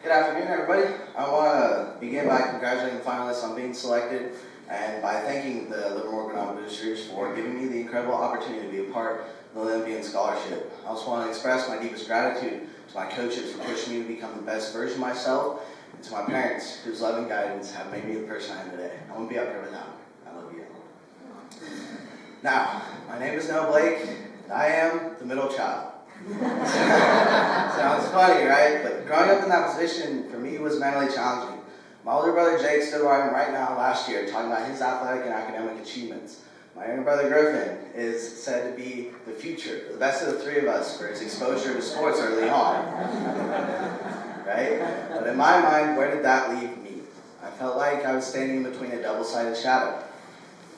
Good afternoon, everybody. I want to begin by congratulating the finalists on being selected and by thanking the Livermore Granada boosters for giving me the incredible opportunity to be a part of the Olympian scholarship. I also want to express my deepest gratitude to my coaches for pushing me to become the best version of myself, and to my parents whose loving guidance have made me the person I am today. I wouldn't be up here without them. I love you. Now, my name is Noah Blake, and I am the middle child. Sounds funny, right? But growing up in that position for me was mentally challenging. My older brother Jake stood where I am right now last year talking about his athletic and academic achievements. My younger brother Griffin is said to be the future, the best of the three of us for his exposure to sports early on. Right? But in my mind, where did that leave me? I felt like I was standing in between a double-sided shadow.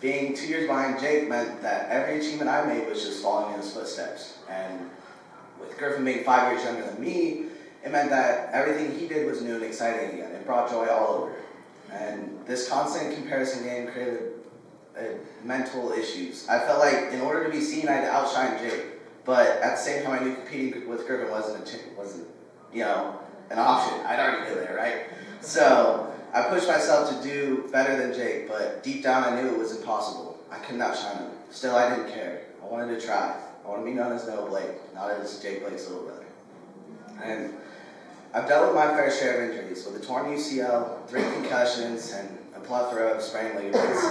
Being 2 years behind Jake meant that every achievement I made was just following in his footsteps. And with Griffin being 5 years younger than me, it meant that everything he did was new and exciting again. It brought joy all over. And this constant comparison game created mental issues. I felt like in order to be seen, I had to outshine Jake. But at the same time, I knew competing with Griffin wasn't an option. I'd already been there, right? So I pushed myself to do better than Jake, but deep down I knew it was impossible. I couldn't outshine him. Still, I didn't care. I wanted to try. I want to be known as Noah Blake, not as Jake Blake's little brother. And I've dealt with my fair share of injuries, with a torn UCL, 3 concussions, and a plethora of sprained ligaments.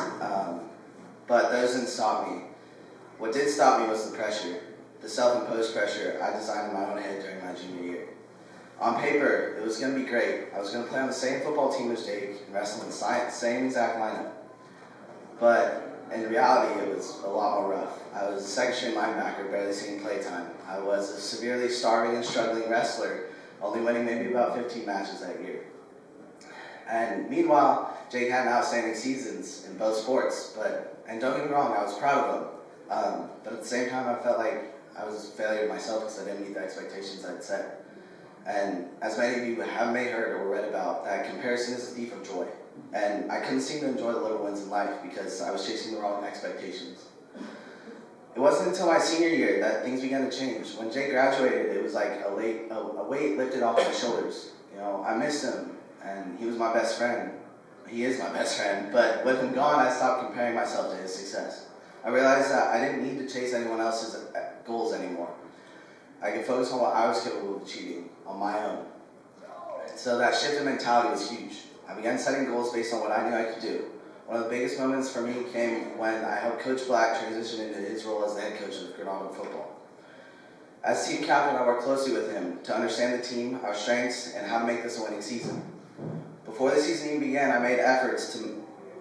But those didn't stop me. What did stop me was the pressure, the self-imposed pressure I designed in my own head during my junior year. On paper, it was going to be great. I was going to play on the same football team as Jake and wrestle in the same exact lineup. But in reality, it was a lot more rough. I was a second-string linebacker, barely seeing playtime. I was a severely starving and struggling wrestler, only winning maybe about 15 matches that year. And meanwhile, Jake had outstanding seasons in both sports, and don't get me wrong, I was proud of him. But at the same time, I felt like I was a failure myself because I didn't meet the expectations I'd set. And as many of you may have heard or read about, that comparison is a thief of joy. And I couldn't seem to enjoy the little wins in life because I was chasing the wrong expectations. It wasn't until my senior year that things began to change. When Jake graduated, it was like a weight lifted off my shoulders. I missed him, and he was my best friend. He is my best friend, but with him gone, I stopped comparing myself to his success. I realized that I didn't need to chase anyone else's goals anymore. I could focus on what I was capable of achieving on my own. So that shift in mentality was huge. I began setting goals based on what I knew I could do. One of the biggest moments for me came when I helped Coach Black transition into his role as the head coach of Granada football. As team captain, I worked closely with him to understand the team, our strengths, and how to make this a winning season. Before the season even began, I made efforts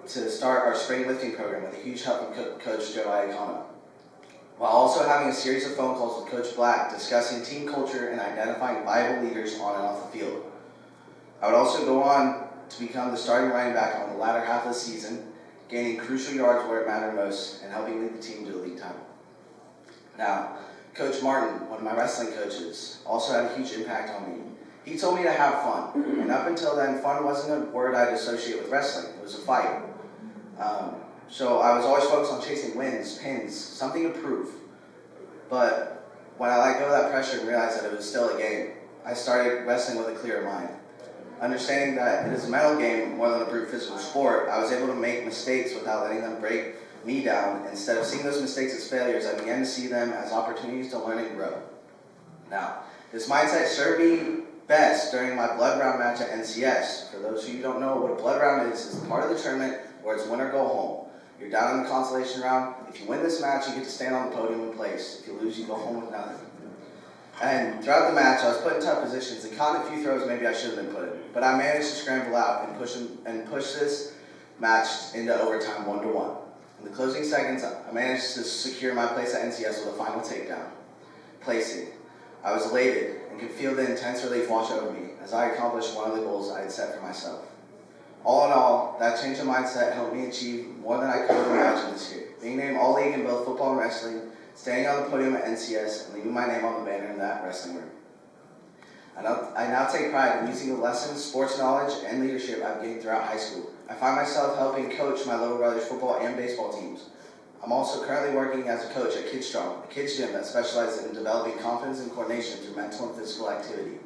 to start our spring lifting program with a huge help from Coach Joe Iacono, while also having a series of phone calls with Coach Black discussing team culture and identifying viable leaders on and off the field. I would also go on to become the starting running back on the latter half of the season, gaining crucial yards where it mattered most and helping lead the team to a league title. Now, Coach Martin, one of my wrestling coaches, also had a huge impact on me. He told me to have fun, and up until then, fun wasn't a word I'd associate with wrestling. It was a fight. So I was always focused on chasing wins, pins, something to prove. But when I let go of that pressure and realized that it was still a game, I started wrestling with a clearer mind. Understanding that it is a mental game more than a brute physical sport, I was able to make mistakes without letting them break me down. Instead of seeing those mistakes as failures, I began to see them as opportunities to learn and grow. Now, this mindset served me best during my blood round match at NCS. For those of you who don't know what a blood round is part of the tournament where it's win or go home. You're down in the consolation round. If you win this match, you get to stand on the podium in place. If you lose, you go home with nothing. And throughout the match, I was put in tough positions and caught a few throws maybe I should have been put in. But I managed to scramble out and push this match into overtime 1-1. In the closing seconds, I managed to secure my place at NCS with a final takedown. Placing. I was elated and could feel the intense relief wash over me as I accomplished one of the goals I had set for myself. All in all, that change of mindset helped me achieve more than I could have imagined this year. Being named All-League in both football and wrestling, standing on the podium at NCS, and leaving my name on the banner in that wrestling room. I now take pride in using the lessons, sports knowledge, and leadership I've gained throughout high school. I find myself helping coach my little brother's football and baseball teams. I'm also currently working as a coach at KidStrong, a kids gym that specializes in developing confidence and coordination through mental and physical activity.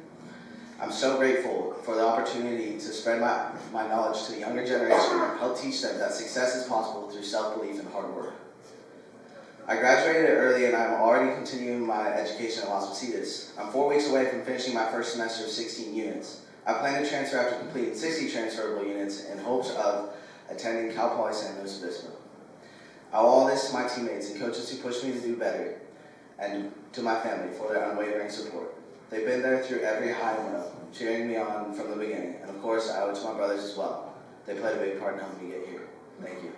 I'm so grateful for the opportunity to spread my knowledge to the younger generation and help teach them that success is possible through self-belief and hard work. I graduated early and I'm already continuing my education at Las Positas. I'm 4 weeks away from finishing my first semester of 16 units. I plan to transfer after completing 60 transferable units in hopes of attending Cal Poly San Luis Obispo. I owe all this to my teammates and coaches who pushed me to do better, and to my family for their unwavering support. They've been there through every high and low, cheering me on from the beginning, and of course I owe it to my brothers as well. They played a big part in helping me get here. Thank you.